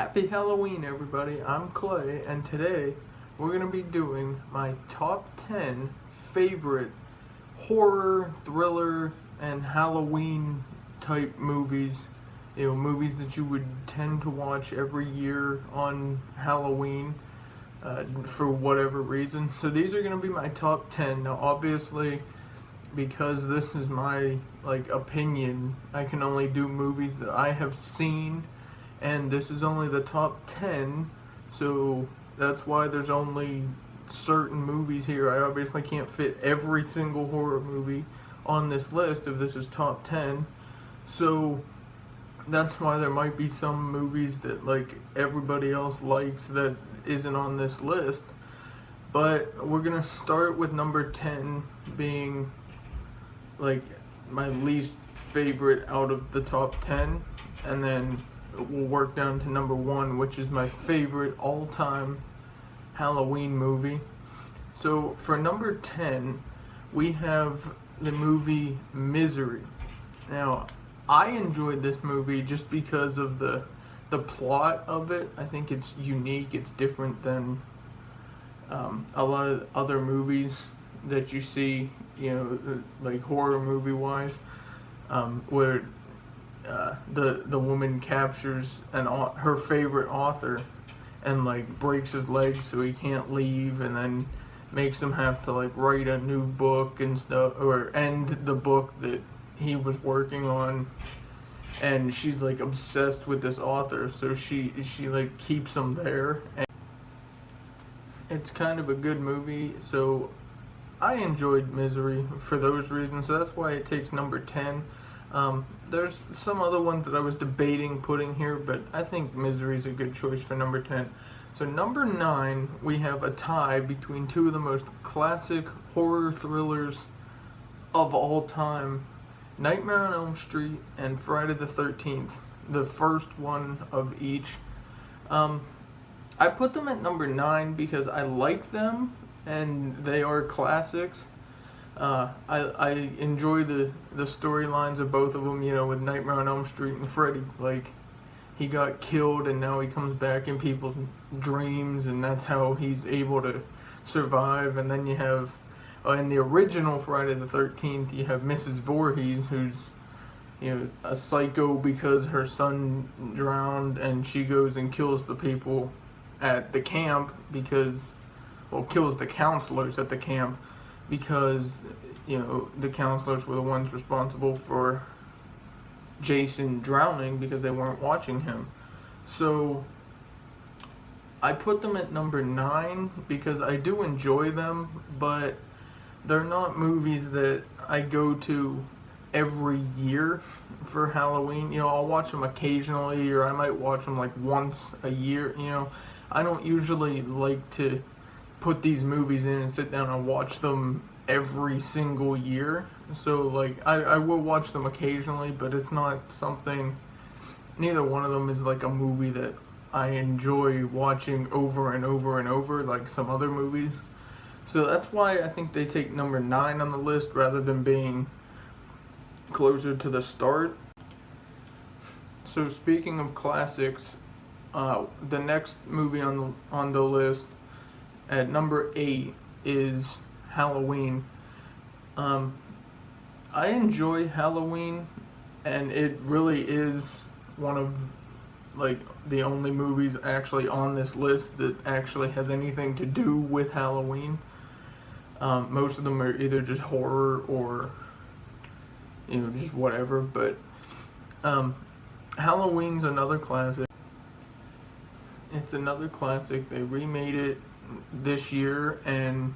Happy Halloween, everybody. I'm Clay, and today we're going to be doing my top 10 favorite horror, thriller, and Halloween type movies. Movies that you would tend to watch every year on Halloween for whatever reason. So these are going to be my top 10. Now, obviously, because this is my opinion, I can only do movies that I have seen, and this is only the top 10, so that's why there's only certain movies here. I obviously can't fit every single horror movie on this list if this is top 10, so that's why there might be some movies that everybody else likes that isn't on this list. But we're gonna start with number 10 being my least favorite out of the top 10, and then we'll work down to number 1, which is my favorite all-time Halloween movie. So for number 10, we have the movie Misery. Now, I enjoyed this movie just because of the plot of it. I think it's unique. It's different than a lot of other movies that you see, horror movie wise, where the woman captures her favorite author and breaks his leg so he can't leave, and then makes him have to write a new book and stuff, or end the book that he was working on. And she's obsessed with this author, so she keeps him there. And it's kind of a good movie, so I enjoyed Misery for those reasons. So that's why it takes number 10. There's some other ones that I was debating putting here, but I think Misery is a good choice for number 10. So number 9, we have a tie between two of the most classic horror thrillers of all time, Nightmare on Elm Street and Friday the 13th, the first one of each. I put them at number 9 because I like them and they are classics. I enjoy the storylines of both of them, with Nightmare on Elm Street and Freddy. He got killed and now he comes back in people's dreams, and that's how he's able to survive. And then you have, in the original Friday the 13th, you have Mrs. Voorhees, who's, a psycho because her son drowned, and she goes and kills the people at the camp kills the counselors at the camp because, the counselors were the ones responsible for Jason drowning because they weren't watching him. So I put them at number 9 because I do enjoy them, but they're not movies that I go to every year for Halloween. I'll watch them occasionally, or I might watch them once a year. I don't usually like to put these movies in and sit down and watch them every single year. So I will watch them occasionally, but it's not something, neither one of them is a movie that I enjoy watching over and over and over like some other movies. So that's why I think they take number 9 on the list rather than being closer to the start. So speaking of classics, the next movie on the list at number 8 is Halloween. I enjoy Halloween, and it really is one of the only movies actually on this list that actually has anything to do with Halloween. Most of them are either just horror or just whatever, but Halloween's another classic. It's another classic. They remade it this year, and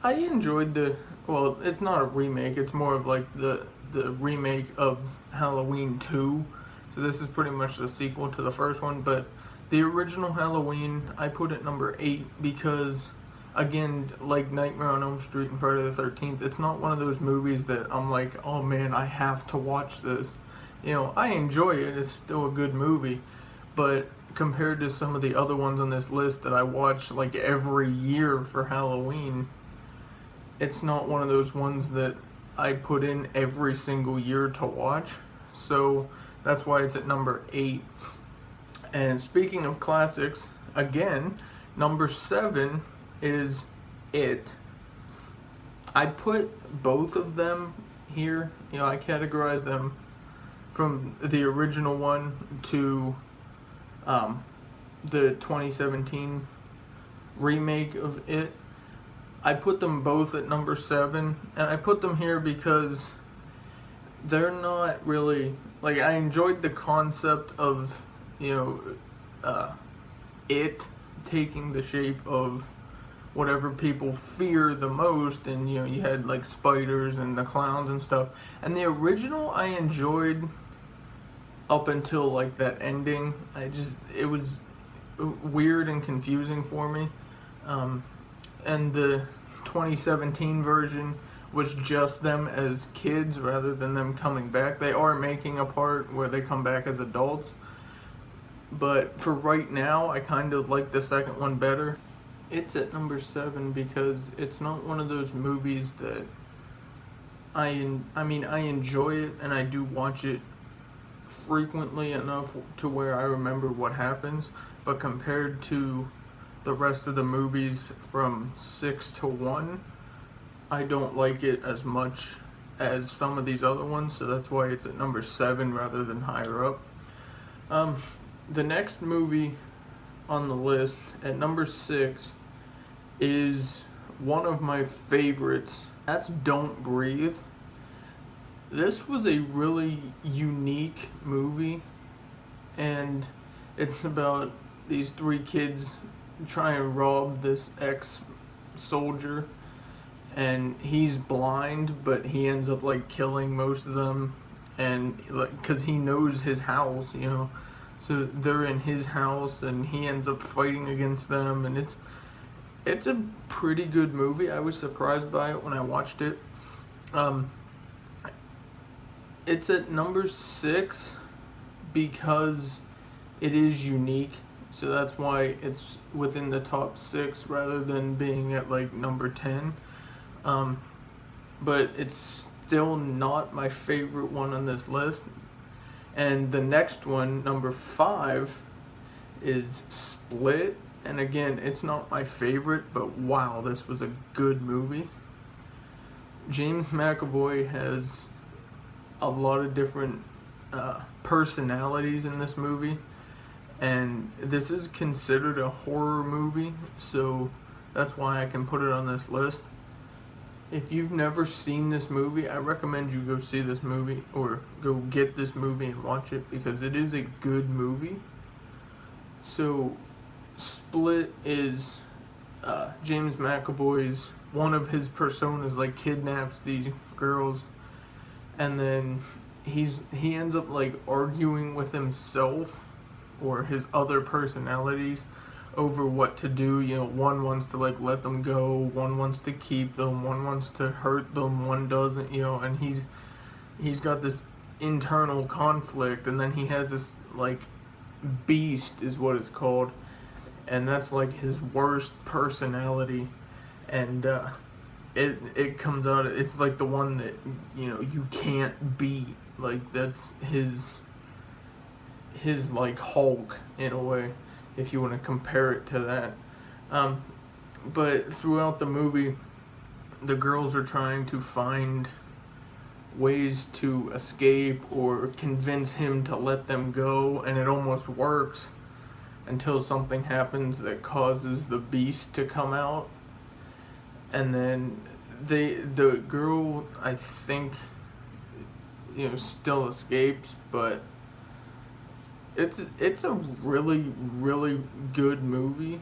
I enjoyed it's not a remake, it's more of the remake of Halloween 2. So this is pretty much the sequel to the first one, but the original Halloween I put at number 8 because, again, like Nightmare on Elm Street and Friday the 13th, it's not one of those movies that I'm oh man, I have to watch this. I enjoy it, it's still a good movie, but compared to some of the other ones on this list that I watch every year for Halloween, it's not one of those ones that I put in every single year to watch. So that's why it's at number 8. And speaking of classics, again, number 7 is It. I put both of them here. You know, I categorize them from the original one to the 2017 remake of It. I put them both at number 7, and I put them here because they're not really, like, I enjoyed the concept of, it taking the shape of whatever people fear the most, and you had like spiders and the clowns and stuff. And the original I enjoyed up until like that ending. It was weird and confusing for me. And the 2017 version was just them as kids rather than them coming back. They are making a part where they come back as adults, but for right now I kind of like the second one better. It's at number 7 because it's not one of those movies that I enjoy it and I do watch it frequently enough to where I remember what happens, but compared to the rest of the movies from 6 to 1, I don't like it as much as some of these other ones, so that's why it's at number 7 rather than higher up. The next movie on the list at number 6 is one of my favorites. That's Don't Breathe. This was a really unique movie, and it's about these 3 kids try and rob this ex-soldier, and he's blind, but he ends up like killing most of them, and like because he knows his house, so they're in his house, and he ends up fighting against them, and it's a pretty good movie. I was surprised by it when I watched it. It's at number 6 because it is unique. So that's why it's within the top 6 rather than being at like number 10. But it's still not my favorite one on this list. And the next one, number 5, is Split. And again, it's not my favorite, but wow, this was a good movie. James McAvoy has a lot of different personalities in this movie. And this is considered a horror movie, so that's why I can put it on this list. If you've never seen this movie, I recommend you go see this movie, or go get this movie and watch it, because it is a good movie. So, Split is James McAvoy's, one of his personas, like, kidnaps these girls, and then he ends up like arguing with himself or his other personalities over what to do. One wants to like let them go, one wants to keep them, one wants to hurt them, one doesn't, and he's got this internal conflict. And then he has this like beast is what it's called, and that's like his worst personality. And it comes out, it's like the one that you can't beat. Like that's his like Hulk in a way, if you want to compare it to that. But throughout the movie, the girls are trying to find ways to escape or convince him to let them go, and it almost works until something happens that causes the beast to come out. And then the girl, I think, still escapes, but it's a really, really good movie.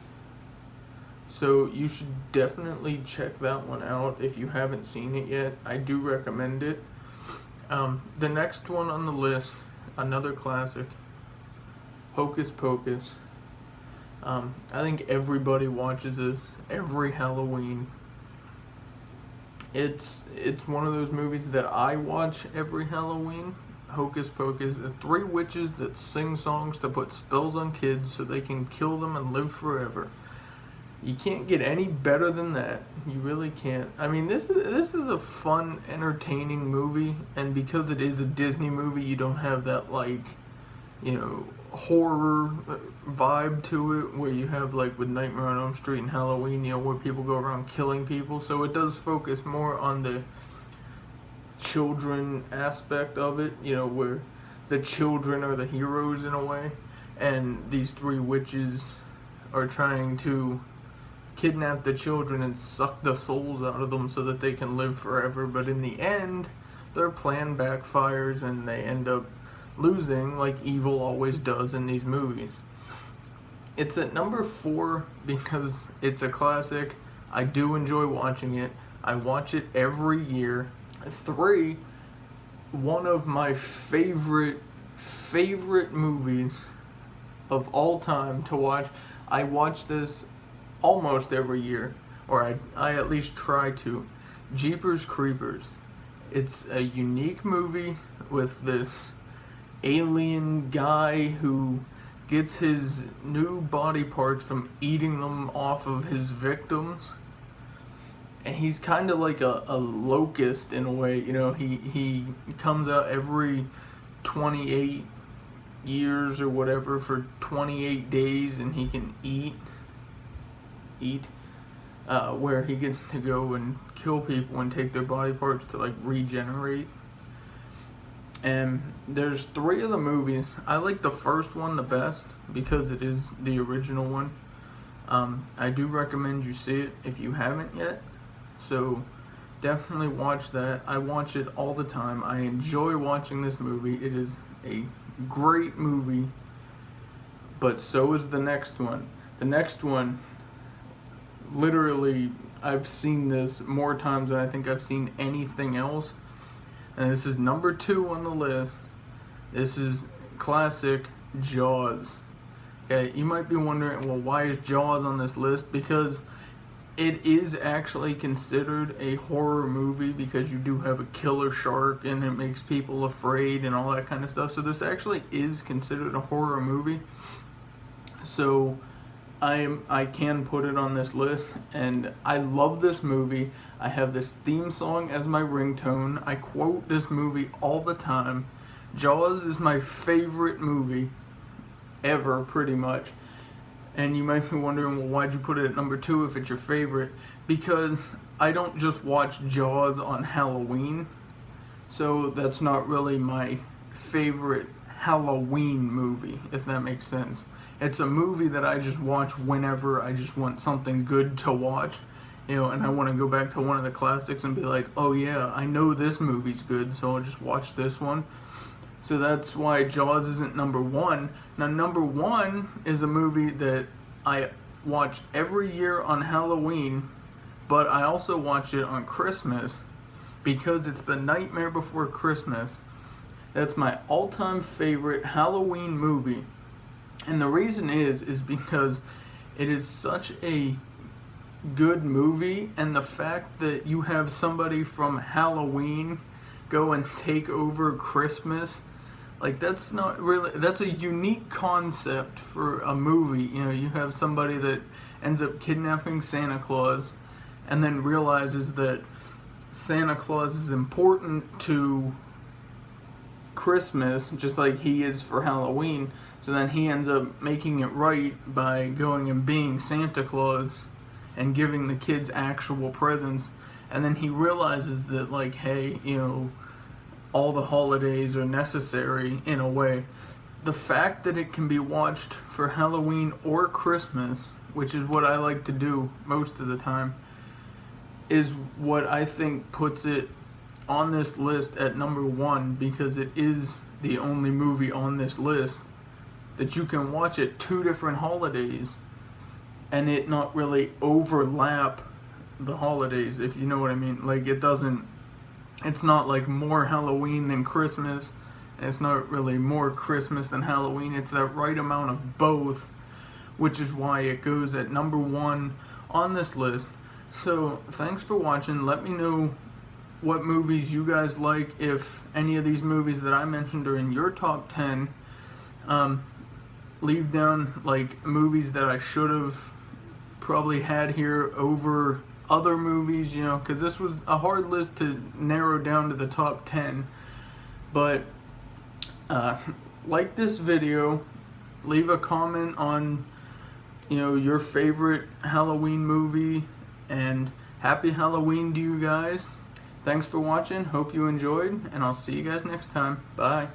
So you should definitely check that one out if you haven't seen it yet. I do recommend it. The next one on the list, another classic, Hocus Pocus. I think everybody watches this every Halloween. It's one of those movies that I watch every Halloween. Hocus Pocus, the 3 witches that sing songs to put spells on kids so they can kill them and live forever. You can't get any better than that. You really can't. I mean, this is a fun, entertaining movie, and because it is a Disney movie, you don't have that like, horror vibe to it, where you have like with Nightmare on Elm Street and Halloween, where people go around killing people. So it does focus more on the children aspect of it, where the children are the heroes in a way, and these three witches are trying to kidnap the children and suck the souls out of them so that they can live forever. But in the end, their plan backfires and they end up losing, like evil always does in these movies. It's at number 4 because it's a classic. I do enjoy watching it. I watch it every year. 3, one of my favorite movies of all time to watch. I watch this almost every year, or I at least try to. Jeepers Creepers. It's a unique movie with this alien guy who gets his new body parts from eating them off of his victims. And he's kind of like a locust in a way, he comes out every 28 years or whatever for 28 days, and he can eat, where he gets to go and kill people and take their body parts to like regenerate. And there's 3 of the movies. I like the first one the best because it is the original one. I do recommend you see it if you haven't yet. So definitely watch that. I watch it all the time. I enjoy watching this movie. It is a great movie, but so is the next one. The next one, literally, I've seen this more times than I think I've seen anything else. And this is number 2 on the list. This is classic Jaws. Okay, you might be wondering, well, why is Jaws on this list? Because it is actually considered a horror movie because you do have a killer shark and it makes people afraid and all that kind of stuff. So this actually is considered a horror movie. So I can put it on this list, and I love this movie. I have this theme song as my ringtone. I quote this movie all the time. Jaws is my favorite movie ever, pretty much. And you might be wondering, well, why'd you put it at number 2 if it's your favorite? Because I don't just watch Jaws on Halloween, so that's not really my favorite Halloween movie, if that makes sense. It's a movie that I just watch whenever I just want something good to watch, and I want to go back to one of the classics and be like, oh yeah, I know this movie's good, so I'll just watch this one. So that's why Jaws isn't number 1. Now, number 1 is a movie that I watch every year on Halloween, but I also watch it on Christmas because it's The Nightmare Before Christmas. That's my all-time favorite Halloween movie. And the reason is because it is such a good movie, and the fact that you have somebody from Halloween go and take over Christmas, like that's a unique concept for a movie. You have somebody that ends up kidnapping Santa Claus and then realizes that Santa Claus is important to Christmas just like he is for Halloween. So then he ends up making it right by going and being Santa Claus and giving the kids actual presents. And then he realizes that, like, hey, all the holidays are necessary in a way. The fact that it can be watched for Halloween or Christmas, which is what I like to do most of the time, is what I think puts it on this list at number 1, because it is the only movie on this list that you can watch at 2 different holidays and it not really overlap the holidays, if you know what I mean. Like, it's not like more Halloween than Christmas, and it's not really more Christmas than Halloween. It's that right amount of both, which is why it goes at number 1 on this list. So thanks for watching. Let me know what movies you guys like, if any of these movies that I mentioned are in your top 10. Leave down like movies that I should have probably had here over other movies, because this was a hard list to narrow down to the top 10. But like this video, leave a comment on, your favorite Halloween movie, and happy Halloween to you guys. Thanks for watching. Hope you enjoyed, and I'll see you guys next time. Bye.